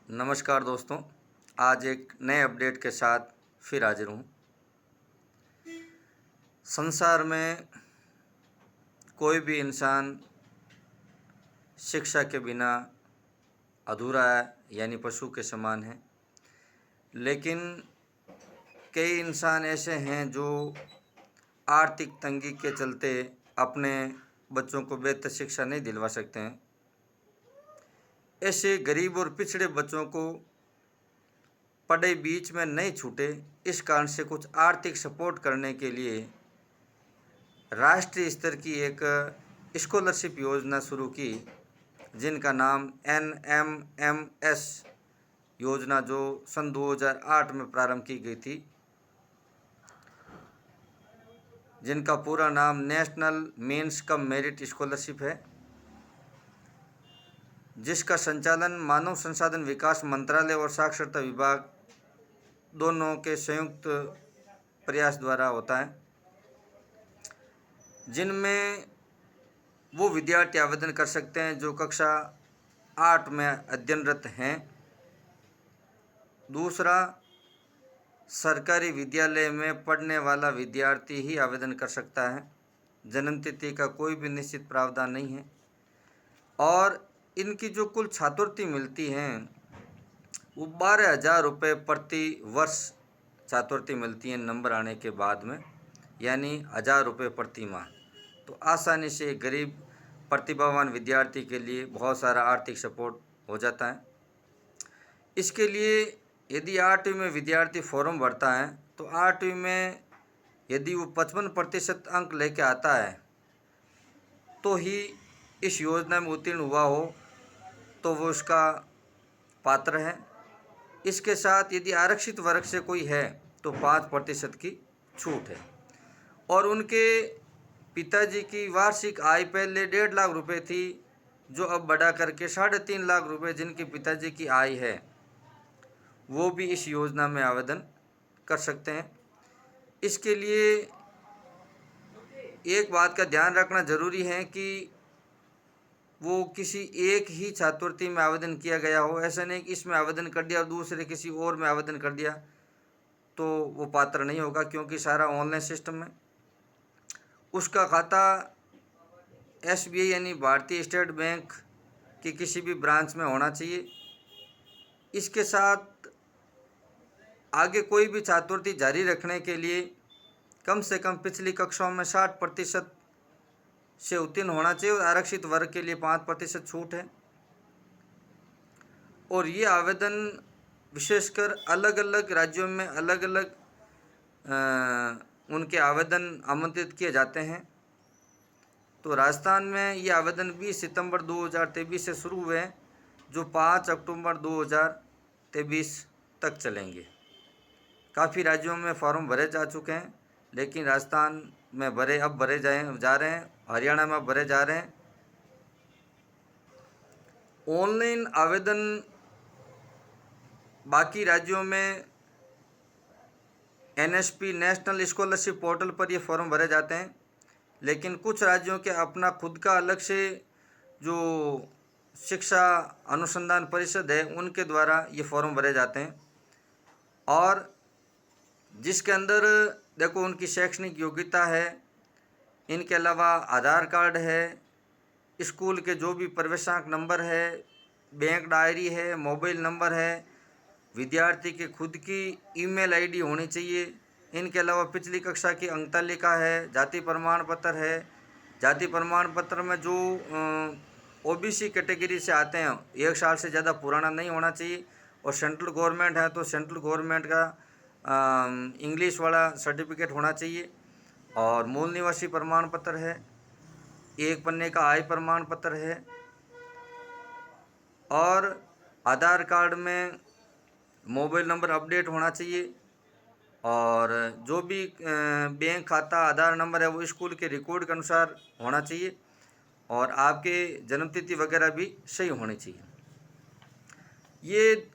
नमस्कार दोस्तों। आज एक नए अपडेट के साथ फिर हाजिर हूँ। संसार में कोई भी इंसान शिक्षा के बिना अधूरा है, यानी पशु के समान है। लेकिन कई इंसान ऐसे हैं जो आर्थिक तंगी के चलते अपने बच्चों को बेहतर शिक्षा नहीं दिलवा सकते हैं। ऐसे गरीब और पिछड़े बच्चों को पढ़ाई बीच में नहीं छूटे, इस कारण से कुछ आर्थिक सपोर्ट करने के लिए राष्ट्रीय स्तर की एक स्कॉलरशिप योजना शुरू की, जिनका नाम NMMS योजना, जो सन 2008 में प्रारंभ की गई थी, जिनका पूरा नाम national means cum merit scholarship है, जिसका संचालन मानव संसाधन विकास मंत्रालय और साक्षरता विभाग दोनों के संयुक्त प्रयास द्वारा होता है, जिनमें वो विद्यार्थी आवेदन कर सकते हैं जो कक्षा 8 में अध्ययनरत हैं। दूसरा, सरकारी विद्यालय में पढ़ने वाला विद्यार्थी ही आवेदन कर सकता है। जन्म तिथि का कोई भी निश्चित प्रावधान नहीं है। और इनकी जो कुल छात्रवृत्ति मिलती हैं वो 12,000 रुपये प्रति वर्ष छात्रवृत्ति मिलती है नंबर आने के बाद में, यानी 1,000 रुपये प्रति माह। तो आसानी से गरीब प्रतिभावान विद्यार्थी के लिए बहुत सारा आर्थिक सपोर्ट हो जाता है। इसके लिए यदि 8वीं में विद्यार्थी फॉर्म भरता है तो 8वीं में यदि वो 55% अंक लेके आता है तो ही इस योजना में उत्तीर्ण हुआ हो तो वो उसका पात्र है। इसके साथ यदि आरक्षित वर्ग से कोई है तो 5% की छूट है। और उनके पिताजी की वार्षिक आय पहले 1.5 लाख रुपए थी, जो अब बढ़ा करके 3.5 लाख रुपए जिनके पिताजी की आय है वो भी इस योजना में आवेदन कर सकते हैं। इसके लिए एक बात का ध्यान रखना ज़रूरी है कि वो किसी एक ही छात्रवृत्ति में आवेदन किया गया हो। ऐसा नहीं कि इसमें आवेदन कर दिया और दूसरे किसी और में आवेदन कर दिया तो वो पात्र नहीं होगा, क्योंकि सारा ऑनलाइन सिस्टम है। उसका खाता SBI यानी भारतीय स्टेट बैंक की किसी भी ब्रांच में होना चाहिए। इसके साथ आगे कोई भी छात्रवृत्ति जारी रखने के लिए कम से कम पिछली कक्षाओं में 60% से उत्तीर्ण होना चाहिए और आरक्षित वर्ग के लिए 5% छूट है। और ये आवेदन विशेषकर अलग अलग राज्यों में अलग अलग उनके आवेदन आमंत्रित किए जाते हैं। तो राजस्थान में ये आवेदन 20 सितंबर 2023 से शुरू हुए हैं, जो 5 अक्टूबर 2023 तक चलेंगे। काफ़ी राज्यों में फॉर्म भरे जा चुके हैं, लेकिन राजस्थान में भरे जा रहे हैं, हरियाणा में भरे जा रहे हैं। ऑनलाइन आवेदन बाकी राज्यों में NSP नेशनल स्कॉलरशिप पोर्टल पर ये फॉर्म भरे जाते हैं, लेकिन कुछ राज्यों के अपना खुद का अलग से जो शिक्षा अनुसंधान परिषद है उनके द्वारा ये फॉर्म भरे जाते हैं। और जिसके अंदर देखो उनकी शैक्षणिक योग्यता है, इनके अलावा आधार कार्ड है, स्कूल के जो भी प्रवेशांक नंबर है, बैंक डायरी है, मोबाइल नंबर है, विद्यार्थी के खुद की ईमेल आईडी होनी चाहिए। इनके अलावा पिछली कक्षा की अंक तालिका है, जाति प्रमाण पत्र है। जाति प्रमाण पत्र में जो OBC कैटेगरी से आते हैं 1 साल से ज़्यादा पुराना नहीं होना चाहिए। और सेंट्रल गवर्नमेंट है तो सेंट्रल गवर्नमेंट का इंग्लिश वाला सर्टिफिकेट होना चाहिए। और मूल निवासी प्रमाण पत्र है, 1 पन्ने का आय प्रमाण पत्र है। और आधार कार्ड में मोबाइल नंबर अपडेट होना चाहिए। और जो भी बैंक खाता आधार नंबर है वो स्कूल के रिकॉर्ड के अनुसार होना चाहिए। और आपके जन्मतिथि वगैरह भी सही होनी चाहिए। ये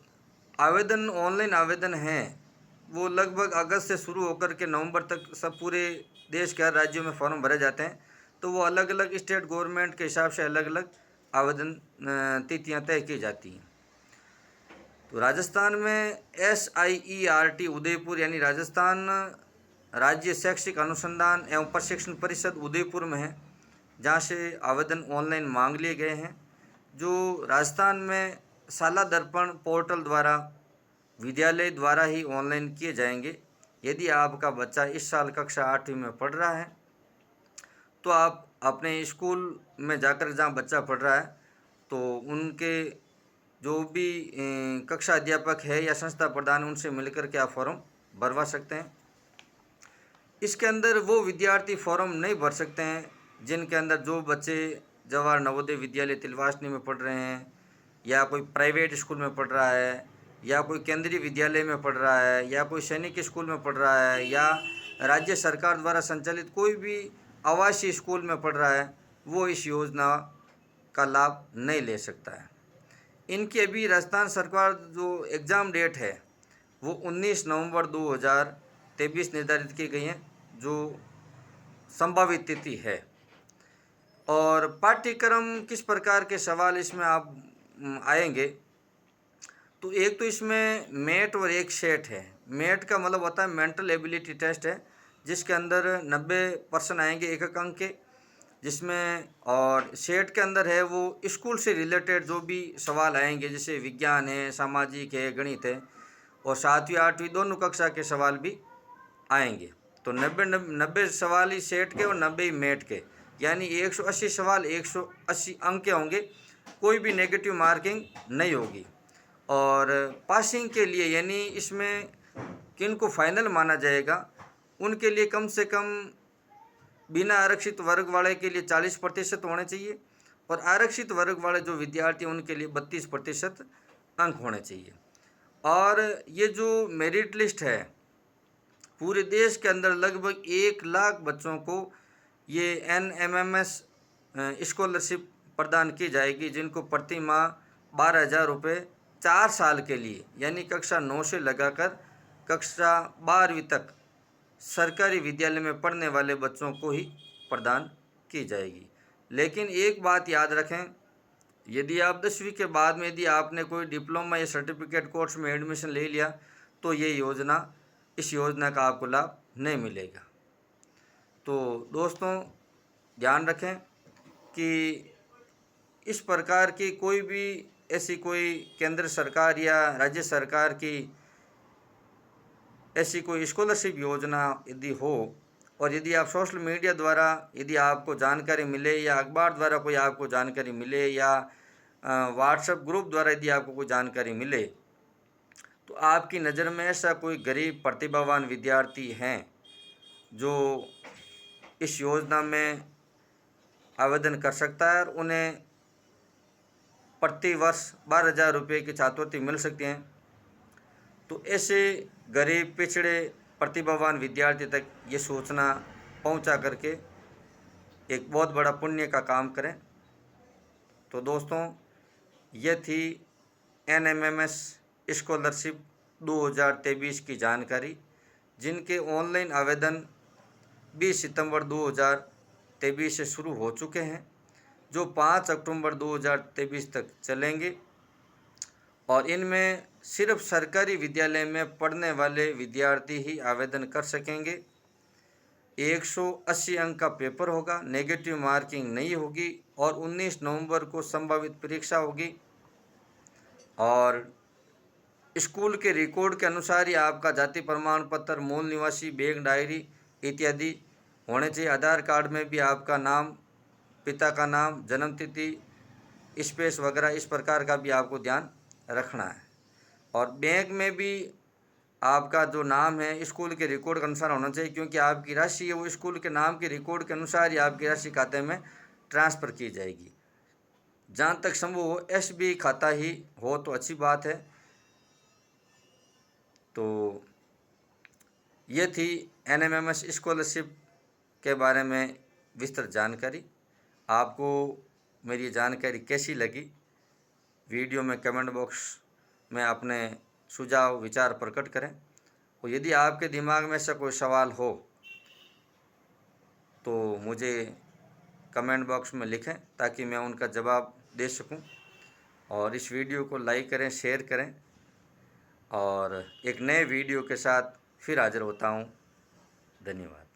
आवेदन ऑनलाइन आवेदन हैं, वो लगभग अगस्त से शुरू होकर के नवंबर तक सब पूरे देश के हर राज्यों में फॉर्म भरे जाते हैं। तो वो अलग अलग स्टेट गवर्नमेंट के हिसाब से अलग अलग आवेदन तिथियाँ तय की जाती हैं। तो राजस्थान में SIERT उदयपुर यानी राजस्थान राज्य शैक्षिक अनुसंधान एवं प्रशिक्षण परिषद उदयपुर में है, जहाँ से आवेदन ऑनलाइन मांग लिए गए हैं, जो राजस्थान में शाला दर्पण पोर्टल द्वारा विद्यालय द्वारा ही ऑनलाइन किए जाएंगे। यदि आपका बच्चा इस साल कक्षा 8वीं में पढ़ रहा है तो आप अपने स्कूल में जाकर, जहाँ बच्चा पढ़ रहा है, तो उनके जो भी कक्षा अध्यापक है या संस्था प्रधान, उनसे मिलकर के आप फॉर्म भरवा सकते हैं। इसके अंदर वो विद्यार्थी फॉर्म नहीं भर सकते हैं जिनके अंदर जो बच्चे जवाहर नवोदय विद्यालय तिलवासनी में पढ़ रहे हैं, या कोई प्राइवेट स्कूल में पढ़ रहा है, या कोई केंद्रीय विद्यालय में पढ़ रहा है, या कोई सैनिक स्कूल में पढ़ रहा है, या राज्य सरकार द्वारा संचालित कोई भी आवासीय स्कूल में पढ़ रहा है, वो इस योजना का लाभ नहीं ले सकता है। इनकी अभी राजस्थान सरकार जो एग्ज़ाम डेट है वो 19 नवंबर 2023 निर्धारित की गई है, जो संभावित तिथि है। और पाठ्यक्रम किस प्रकार के सवाल इसमें आप आएंगे, तो एक तो इसमें मेट और एक सेट है। मेट का मतलब होता है मेंटल एबिलिटी टेस्ट है, जिसके अंदर 90% आएंगे एक एक अंक के, जिसमें, और सेट के अंदर है वो स्कूल से रिलेटेड जो भी सवाल आएंगे, जैसे विज्ञान है, सामाजिक है, गणित है, और 7वीं 8वीं दोनों कक्षा के सवाल भी आएंगे। तो 90 सवाल ही सेट के और 90 ही मेट के, यानी 180 सवाल 180 अंक के होंगे, कोई भी नेगेटिव मार्किंग नहीं होगी। और पासिंग के लिए, यानी इसमें किनको फाइनल माना जाएगा, उनके लिए कम से कम बिना आरक्षित वर्ग वाले के लिए 40% होने चाहिए, और आरक्षित वर्ग वाले जो विद्यार्थी हैं उनके लिए 32% अंक होने चाहिए। और ये जो मेरिट लिस्ट है, पूरे देश के अंदर लगभग 1 लाख बच्चों को ये NMMS स्कॉलरशिप प्रदान की जाएगी, जिनको प्रति माह 12,000 रुपये 4 साल के लिए, यानी कक्षा 9 से लगाकर कक्षा 12वीं तक सरकारी विद्यालय में पढ़ने वाले बच्चों को ही प्रदान की जाएगी। लेकिन एक बात याद रखें, यदि आप 10वीं के बाद में यदि आपने कोई डिप्लोमा या सर्टिफिकेट कोर्स में एडमिशन ले लिया, तो ये योजना, इस योजना का आपको लाभ नहीं मिलेगा। तो दोस्तों ध्यान रखें कि इस प्रकार की कोई भी ऐसी कोई केंद्र सरकार या राज्य सरकार की ऐसी कोई स्कॉलरशिप योजना यदि हो, और यदि आप सोशल मीडिया द्वारा यदि आपको जानकारी मिले, या अखबार द्वारा कोई आपको जानकारी मिले, या व्हाट्सएप ग्रुप द्वारा यदि आपको कोई जानकारी मिले, तो आपकी नज़र में ऐसा कोई गरीब प्रतिभावान विद्यार्थी हैं जो इस योजना में आवेदन कर सकता है और उन्हें प्रति वर्ष 12,000 रुपये की छात्रवृत्ति मिल सकती हैं, तो ऐसे गरीब पिछड़े प्रतिभावान विद्यार्थी तक ये सूचना पहुंचा करके एक बहुत बड़ा पुण्य का काम करें। तो दोस्तों ये थी NMMS स्कॉलरशिप 2023 की जानकारी, जिनके ऑनलाइन आवेदन 20 सितंबर 2023 से शुरू हो चुके हैं, जो 5 अक्टूबर 2023 तक चलेंगे। और इनमें सिर्फ सरकारी विद्यालय में पढ़ने वाले विद्यार्थी ही आवेदन कर सकेंगे। 180 अंक का पेपर होगा, नेगेटिव मार्किंग नहीं होगी, और 19 नवंबर को संभावित परीक्षा होगी। और स्कूल के रिकॉर्ड के अनुसार ही आपका जाति प्रमाण पत्र, मूल निवासी, बैग डायरी इत्यादि होने चाहिए। आधार कार्ड में भी आपका नाम, पिता का नाम, जन्म तिथि, स्पेस वगैरह इस प्रकार का भी आपको ध्यान रखना है। और बैंक में भी आपका जो नाम है स्कूल के रिकॉर्ड के अनुसार होना चाहिए, क्योंकि आपकी राशि है वो स्कूल के नाम के रिकॉर्ड के अनुसार ही आपकी राशि खाते में ट्रांसफ़र की जाएगी। जहाँ तक संभव हो SBI खाता ही हो तो अच्छी बात है। तो ये थी NMMS स्कॉलरशिप के बारे में विस्तृत जानकारी। आपको मेरी जानकारी कैसी लगी, वीडियो में कमेंट बॉक्स में अपने सुझाव विचार प्रकट करें। और यदि आपके दिमाग में ऐसा कोई सवाल हो तो मुझे कमेंट बॉक्स में लिखें, ताकि मैं उनका जवाब दे सकूं। और इस वीडियो को लाइक करें, शेयर करें, और एक नए वीडियो के साथ फिर हाज़िर होता हूँ। धन्यवाद।